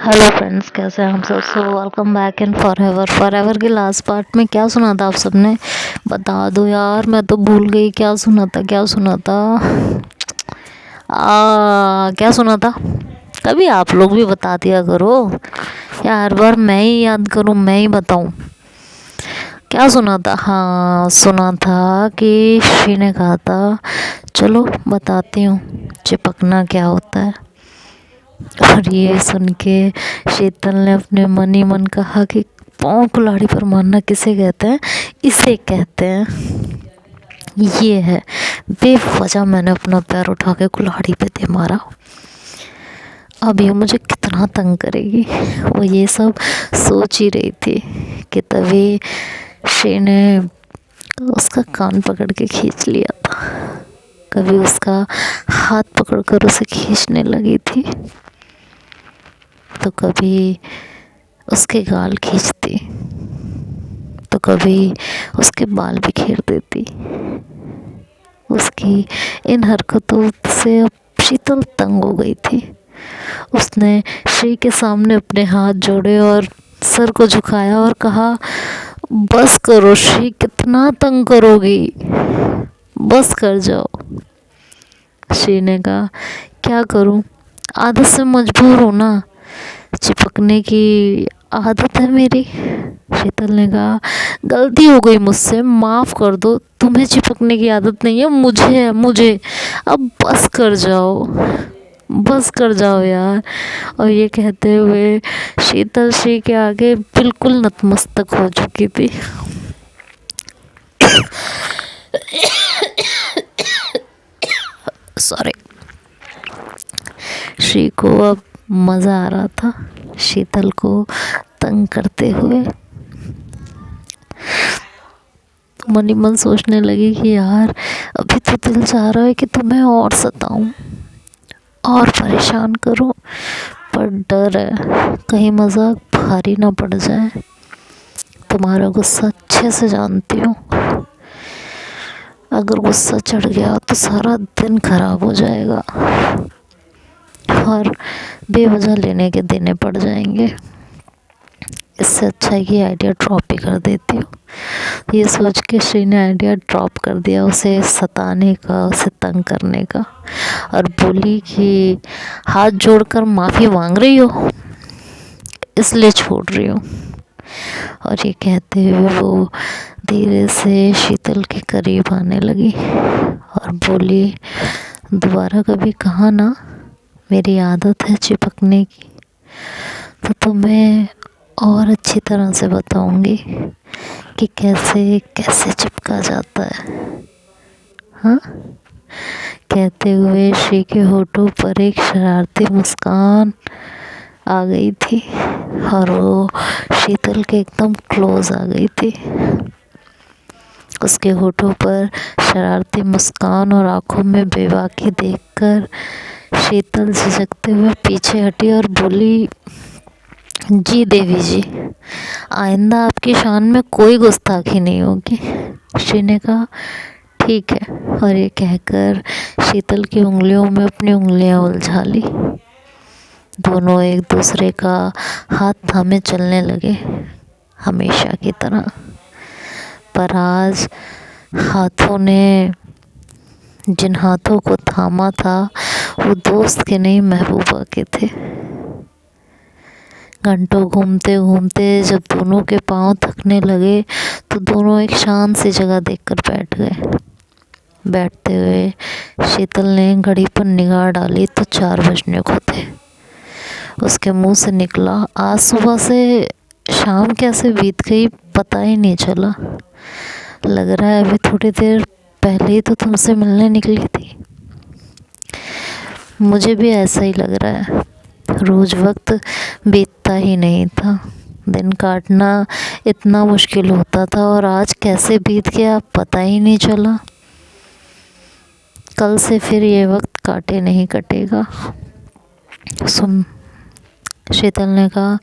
Hello friends, कैसे हैं हम सब। So welcome back in forever के लास्ट पार्ट में क्या सुना था आप सबने? बता दो यार, मैं तो भूल गई। क्या सुना था क्या सुना था? कभी आप लोग भी बता दिया करो या हर बार मैं ही याद करूं, मैं ही बताऊं। क्या सुना था? हाँ, सुना था कि श्री ने कहा था, चलो बताती हूँ चिपकना क्या होता है। और ये सुन के शीतल ने अपने मन ही मन कहा कि पाँव कुल्हाड़ी पर मारना किसे कहते हैं? इसे कहते हैं। ये है बेवजह मैंने अपना पैर उठा के कुल्हाड़ी पे दे मारा। अब ये मुझे कितना तंग करेगी, वो ये सब सोच ही रही थी कि तभी श्री ने उसका कान पकड़ के खींच लिया था। कभी उसका हाथ पकड़कर उसे खींचने लगी थी, तो कभी उसके गाल खींचती, तो कभी उसके बाल बिखेर देती। उसकी इन हरकतों से अब शीतल तंग हो गई थी। उसने श्री के सामने अपने हाथ जोड़े और सर को झुकाया और कहा, बस करो श्री, कितना तंग करोगी, बस कर जाओ। श्री ने कहा, क्या करूं, आदत से मजबूर हूं ना, चिपकने की आदत है मेरी। शीतल ने कहा, गलती हो गई मुझसे, माफ़ कर दो। तुम्हें चिपकने की आदत नहीं है, मुझे है, मुझे। अब बस कर जाओ, बस कर जाओ यार। और ये कहते हुए शीतल श्री के आगे बिल्कुल नतमस्तक हो चुकी थी। सॉरी। श्री को अब मज़ा आ रहा था शीतल को तंग करते हुए। मन ही मन सोचने लगी कि यार अभी तो दिल चाह रहा है कि तुम्हें और सताऊं और परेशान करूं, पर डर है कहीं मजाक भारी ना पड़ जाए। तुम्हारा गुस्सा अच्छे से जानती हूँ, अगर गुस्सा चढ़ गया तो सारा दिन खराब हो जाएगा और बेवजह लेने के देने पड़ जाएंगे। इससे अच्छा है कि आइडिया ड्रॉप ही कर देती हूँ। ये सोच के श्री ने आइडिया ड्रॉप कर दिया, उसे सताने का, उसे तंग करने का, और बोली कि हाथ जोड़कर माफ़ी मांग रही हो, इसलिए छोड़ रही हूँ। और ये कहते हुए वो धीरे से शीतल के करीब आने लगी और बोली, दोबारा कभी कहा ना मेरी आदत है चिपकने की, तो तुम्हें और अच्छी तरह से बताऊंगी कि कैसे कैसे चिपका जाता है। हाँ, कहते हुए श्री के होठों पर एक शरारती मुस्कान आ गई थी और वो शीतल के एकदम क्लोज आ गई थी। उसके होठों पर शरारती मुस्कान और आंखों में बेबाकी देखकर शीतल झिझकते हुए पीछे हटी और बोली, जी देवी जी, आइंदा आपकी शान में कोई गुस्ताखी नहीं होगी। श्री ने कहा, ठीक है। और ये कहकर शीतल की उंगलियों में अपनी उंगलियां उलझा ली। दोनों एक दूसरे का हाथ थामे चलने लगे हमेशा की तरह। पर आज हाथों ने, जिन हाथों को थामा था, वो दोस्त के नहीं महबूबा के थे। घंटों घूमते घूमते जब दोनों के पांव थकने लगे तो दोनों एक शांत सी जगह देखकर बैठ गए। बैठते हुए शीतल ने घड़ी पर निगाह डाली तो 4 बजने को थे। उसके मुंह से निकला, आज सुबह से शाम कैसे बीत गई पता ही नहीं चला। लग रहा है अभी थोड़ी देर पहले ही तो तुमसे मिलने निकली थी। मुझे भी ऐसा ही लग रहा है, रोज़ वक्त बीतता ही नहीं था, दिन काटना इतना मुश्किल होता था और आज कैसे बीत गया पता ही नहीं चला। कल से फिर ये वक्त काटे नहीं कटेगा। सुन, शीतल ने कहा,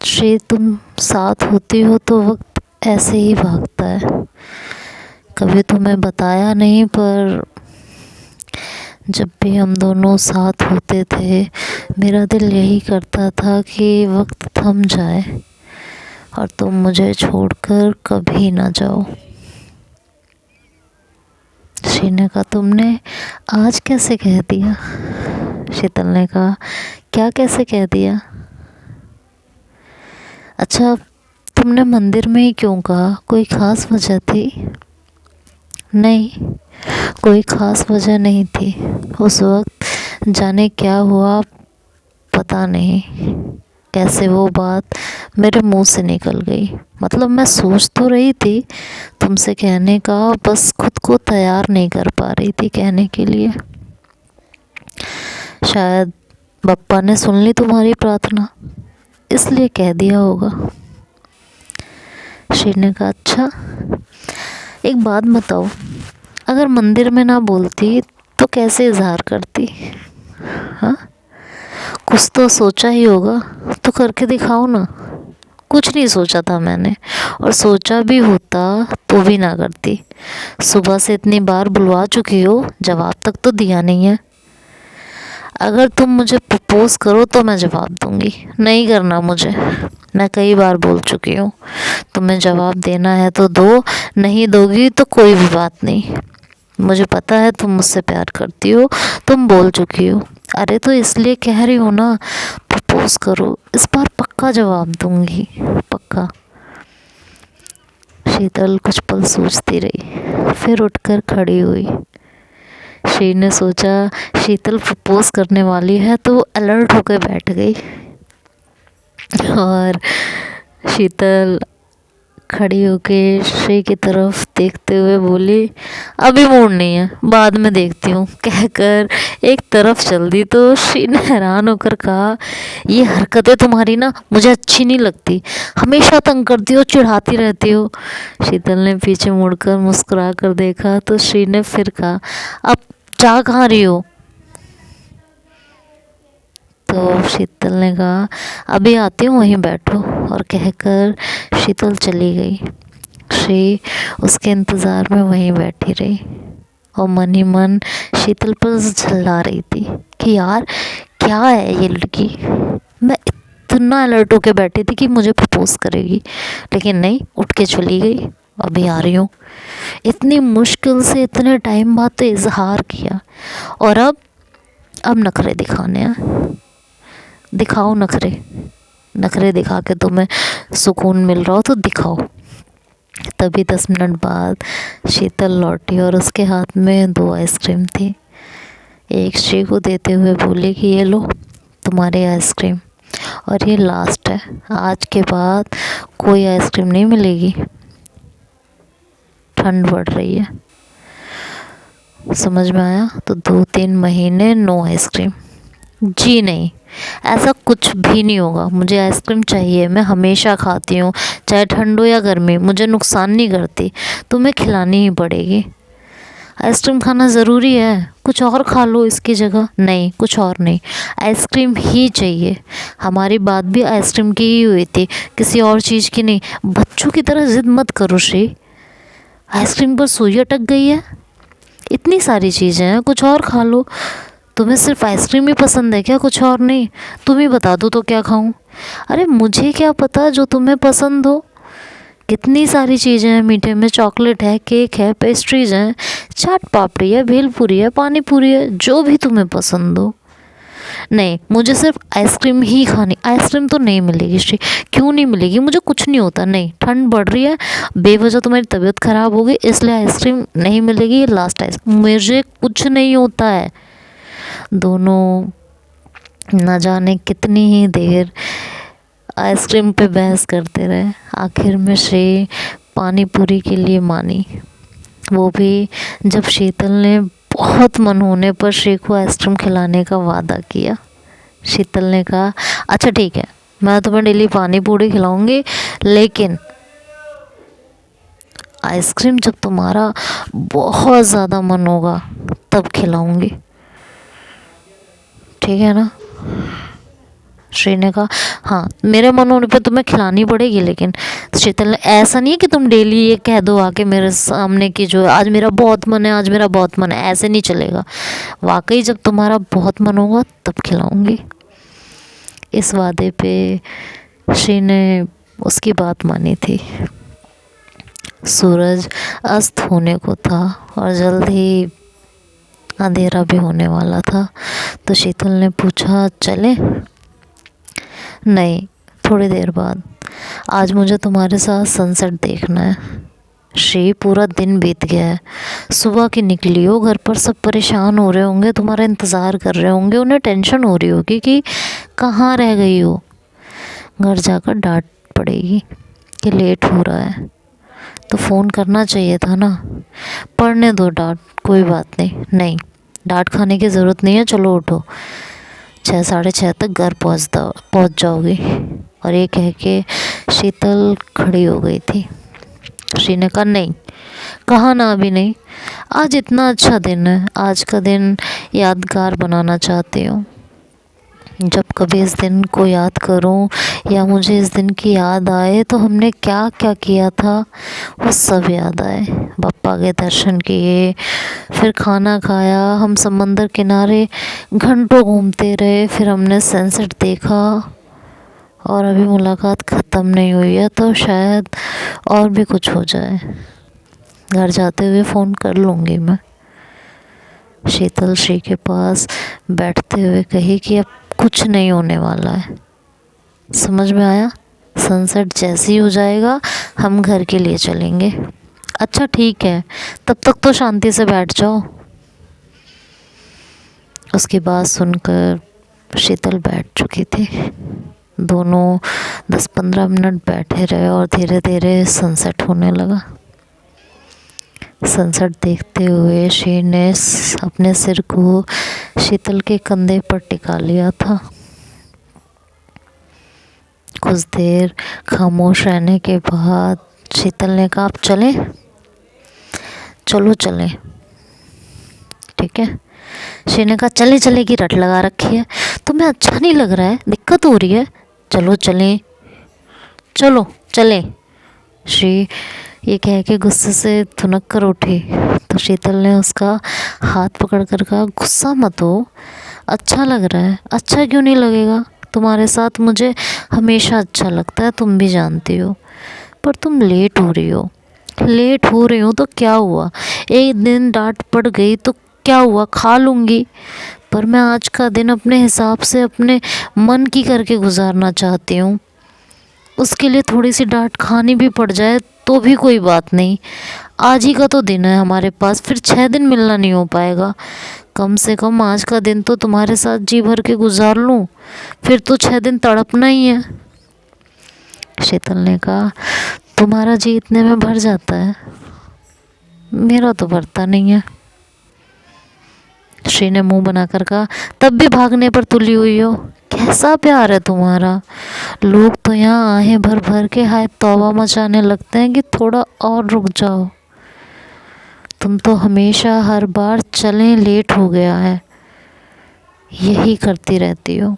श्री तुम साथ होती हो तो वक्त ऐसे ही भागता है। कभी तुम्हें बताया नहीं, पर जब भी हम दोनों साथ होते थे मेरा दिल यही करता था कि वक्त थम जाए और तुम मुझे छोड़कर कभी ना जाओ। श्री ने कहा, तुमने आज कैसे कह दिया? शीतल ने कहा, क्या कैसे कह दिया? अच्छा, तुमने मंदिर में ही क्यों कहा? कोई ख़ास वजह थी? नहीं, कोई ख़ास वजह नहीं थी। उस वक्त जाने क्या हुआ पता नहीं, कैसे वो बात मेरे मुंह से निकल गई। मतलब मैं सोच तो रही थी तुमसे कहने का, बस खुद को तैयार नहीं कर पा रही थी कहने के लिए। शायद बप्पा ने सुन ली तुम्हारी प्रार्थना, इसलिए कह दिया होगा। श्री ने कहा, अच्छा एक बात बताओ, अगर मंदिर में ना बोलती तो कैसे इजहार करती? हाँ, कुछ तो सोचा ही होगा, तो करके दिखाओ ना। कुछ नहीं सोचा था मैंने, और सोचा भी होता तो भी ना करती। सुबह से इतनी बार बुलवा चुकी हो, जवाब तक तो दिया नहीं है। अगर तुम मुझे प्रपोज करो तो मैं जवाब दूंगी, नहीं करना मुझे, मैं कई बार बोल चुकी हूँ। तुम्हें जवाब देना है तो दो, नहीं दोगी तो कोई भी बात नहीं। मुझे पता है तुम मुझसे प्यार करती हो, तुम बोल चुकी हो। अरे तो इसलिए कह रही हो ना, प्रपोज करो, इस बार पक्का जवाब दूंगी, पक्का। शीतल कुछ पल सोचती रही, फिर उठकर खड़ी हुई। श्री ने सोचा शीतल प्रपोज करने वाली है, तो वो अलर्ट होकर बैठ गई। और शीतल खड़ी होके श्री की तरफ देखते हुए बोली, अभी मूड नहीं है, बाद में देखती हूँ, कहकर एक तरफ चल दी। तो श्री ने हैरान होकर कहा, ये हरकतें तुम्हारी ना मुझे अच्छी नहीं लगती, हमेशा तंग करती हो, चिढ़ाती रहती हो। शीतल ने पीछे मुड़कर मुस्कुरा कर देखा तो श्री ने फिर कहा, अब जा कहाँ रही हो? तो शीतल ने कहा, अभी आती हूँ, वहीं बैठो, और कहकर शीतल चली गई। श्री उसके इंतज़ार में वहीं बैठी रही और मन ही मन शीतल पर झल्ला रही थी कि यार क्या है ये लड़की। मैं इतना अलर्ट होके बैठी थी कि मुझे प्रपोज करेगी, लेकिन नहीं, उठ के चली गई। अभी आ रही हूँ। इतनी मुश्किल से इतने टाइम बाद तो इजहार किया, और अब नखरे दिखाने हैं। दिखाओ नखरे, नखरे दिखा के तुम्हें सुकून मिल रहा हो तो दिखाओ। तभी 10 मिनट बाद शीतल लौटी और उसके हाथ में 2 आइसक्रीम थी। एक श्री को देते हुए बोली कि ये लो तुम्हारी आइसक्रीम, और ये लास्ट है, आज के बाद कोई आइसक्रीम नहीं मिलेगी, ठंड बढ़ रही है। समझ में आया? तो 2-3 महीने नो आइसक्रीम। जी नहीं, ऐसा कुछ भी नहीं होगा, मुझे आइसक्रीम चाहिए, मैं हमेशा खाती हूँ, चाहे ठंड हो या गर्मी, मुझे नुकसान नहीं करती, तुम्हें खिलानी ही पड़ेगी। आइसक्रीम खाना ज़रूरी है? कुछ और खा लो इसकी जगह। नहीं, कुछ और नहीं, आइसक्रीम ही चाहिए। हमारी बात भी आइसक्रीम की ही हुई थी, किसी और चीज़ की नहीं। बच्चों की तरह ज़िद मत करो श्री, आइसक्रीम पर सुई अटक गई है? इतनी सारी चीज़ें हैं, कुछ और खा लो। तुम्हें सिर्फ आइसक्रीम ही पसंद है क्या, कुछ और नहीं? तुम ही बता दो तो क्या खाऊं? अरे मुझे क्या पता जो तुम्हें पसंद हो, कितनी सारी चीज़ें हैं मीठे में, चॉकलेट है, केक है, पेस्ट्रीज हैं, चाट पापड़ी है, भेलपूरी है, पानी पूरी है, जो भी तुम्हें पसंद हो। नहीं, मुझे सिर्फ आइसक्रीम ही खानी। आइसक्रीम तो नहीं मिलेगी श्री। क्यों नहीं मिलेगी? मुझे कुछ नहीं होता। नहीं, ठंड बढ़ रही है, बेवजह तुम्हारी तबीयत ख़राब हो गई, इसलिए आइसक्रीम नहीं मिलेगी, ये लास्ट आइसक्रीम। मुझे कुछ नहीं होता है। दोनों न जाने कितनी ही देर आइसक्रीम पे बहस करते रहे। आखिर में श्री पानी पूरी के लिए मानी, वो भी जब शीतल ने बहुत मन होने पर श्री को आइसक्रीम खिलाने का वादा किया। शीतल ने कहा, अच्छा ठीक है, मैं तुम्हें डेली पानी पूरी खिलाऊंगी, लेकिन आइसक्रीम जब तुम्हारा बहुत ज़्यादा मन होगा तब खिलाऊंगी, ठीक है ना? श्री ने कहा, हाँ, मेरे मन होने पे तुम्हें खिलानी पड़ेगी, लेकिन शीतल ने, ऐसा नहीं है कि तुम डेली ये कह दो आके मेरे सामने कि जो आज मेरा बहुत मन है, आज मेरा बहुत मन है, ऐसे नहीं चलेगा। वाकई जब तुम्हारा बहुत मन होगा तब खिलाऊंगी। इस वादे पे श्री ने उसकी बात मानी थी। सूरज अस्त होने को था और जल्द ही अंधेरा भी होने वाला था, तो शीतल ने पूछा चले? नहीं, थोड़ी देर बाद। आज मुझे तुम्हारे साथ सनसेट देखना है। श्री, पूरा दिन बीत गया है, सुबह की निकली हो, घर पर सब परेशान हो रहे होंगे, तुम्हारा इंतज़ार कर रहे होंगे, उन्हें टेंशन हो रही होगी कि कहाँ रह गई हो। घर जाकर डांट पड़ेगी कि लेट हो रहा है, तो फ़ोन करना चाहिए था ना। पढ़ने दो डांट, कोई बात नहीं, डांट खाने की ज़रूरत नहीं है, चलो उठो, 6 साढ़े 6 तक घर पहुँच जाओगी। और ये कह के शीतल खड़ी हो गई थी। श्री ने कहा नहीं, कहा ना अभी नहीं, आज इतना अच्छा दिन है, आज का दिन यादगार बनाना चाहती हूँ। जब कभी इस दिन को याद करूँ या मुझे इस दिन की याद आए तो हमने क्या क्या किया था वो सब याद आए। बप्पा के दर्शन किए, फिर खाना खाया, हम समंदर किनारे घंटों घूमते रहे, फिर हमने सनसेट देखा। और अभी मुलाकात ख़त्म नहीं हुई है तो शायद और भी कुछ हो जाए। घर जाते हुए फ़ोन कर लूँगी मैं। शीतल श्री के पास बैठते हुए कही कि अब कुछ नहीं होने वाला है, समझ में आया? सनसेट जैसे ही हो जाएगा हम घर के लिए चलेंगे। अच्छा ठीक है, तब तक तो शांति से बैठ जाओ। उसकी बात सुनकर शीतल बैठ चुकी थी। दोनों 10-15 मिनट बैठे रहे और धीरे धीरे सनसेट होने लगा। सनसेट देखते हुए श्री ने अपने सिर को शीतल के कंधे पर टिका लिया था। कुछ देर खामोश रहने के बाद शीतल ने कहा आप चलें? चलो चलें। ठीक है। श्री ने कहा चले चले की रट लगा रखी है, तुम्हें अच्छा नहीं लग रहा है, दिक्कत हो रही है, चलो चलें, चलो चलें। श्री ये कह के गुस्से से थुनक कर उठी तो शीतल ने उसका हाथ पकड़ कर कहा गुस्सा मत हो, अच्छा लग रहा है। अच्छा क्यों नहीं लगेगा, तुम्हारे साथ मुझे हमेशा अच्छा लगता है, तुम भी जानती हो। पर तुम लेट हो रही हो। लेट हो रही हो तो क्या हुआ, एक दिन डांट पड़ गई तो क्या हुआ, खा लूँगी। पर मैं आज का दिन अपने हिसाब से अपने मन की करके गुजारना चाहती हूँ। उसके लिए थोड़ी सी डांट खानी भी पड़ जाए तो भी कोई बात नहीं। आज ही का तो दिन है हमारे पास, फिर 6 दिन मिलना नहीं हो पाएगा। कम से कम आज का दिन तो तुम्हारे साथ जी भर के गुजार लूँ, फिर तो 6 दिन तड़पना ही है। शीतल ने कहा तुम्हारा जी इतने में भर जाता है, मेरा तो भरता नहीं है। श्री ने मुंह बनाकर कहा तब भी भागने पर तुली हुई हो, कैसा प्यार है तुम्हारा। लोग तो यहाँ आहें भर भर के हाय तौबा मचाने लगते हैं कि थोड़ा और रुक जाओ। तुम तो हमेशा हर बार चलें लेट हो गया है यही करती रहती हो।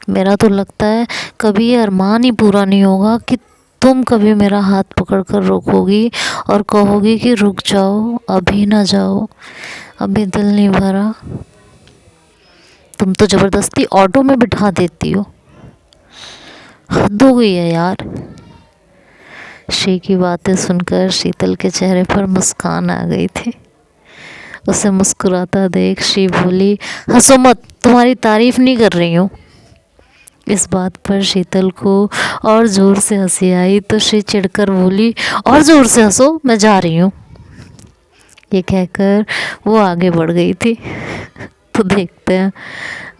मेरा तो लगता है कभी ये अरमान ही पूरा नहीं होगा कि तुम कभी मेरा हाथ पकड़ कर रोकोगी और कहोगी कि रुक जाओ, अभी ना जाओ, अभी दिल नहीं भरा। तुम तो ज़बरदस्ती ऑटो में बिठा देती हो, हद हो गई है यार। श्री की बातें सुनकर शीतल के चेहरे पर मुस्कान आ गई थी। उसे मुस्कुराता देख श्री बोली हंसो मत, तुम्हारी तारीफ नहीं कर रही हूँ। इस बात पर शीतल को और ज़ोर से हंसी आई तो श्री चिढ़कर बोली और ज़ोर से हंसो, मैं जा रही हूँ। ये कहकर वो आगे बढ़ गई थी। तो देखते हैं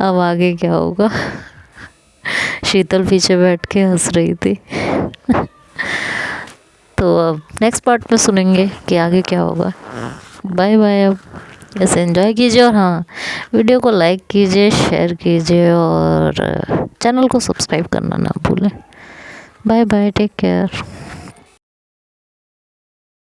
अब आगे क्या होगा। शीतल पीछे बैठ के हंस रही थी। तो अब नेक्स्ट पार्ट में सुनेंगे कि आगे क्या होगा। Bye bye. अब ऐसे एंजॉय कीजिए और हाँ, वीडियो को लाइक कीजिए, शेयर कीजिए और चैनल को सब्सक्राइब करना ना भूलें। Bye bye, take care.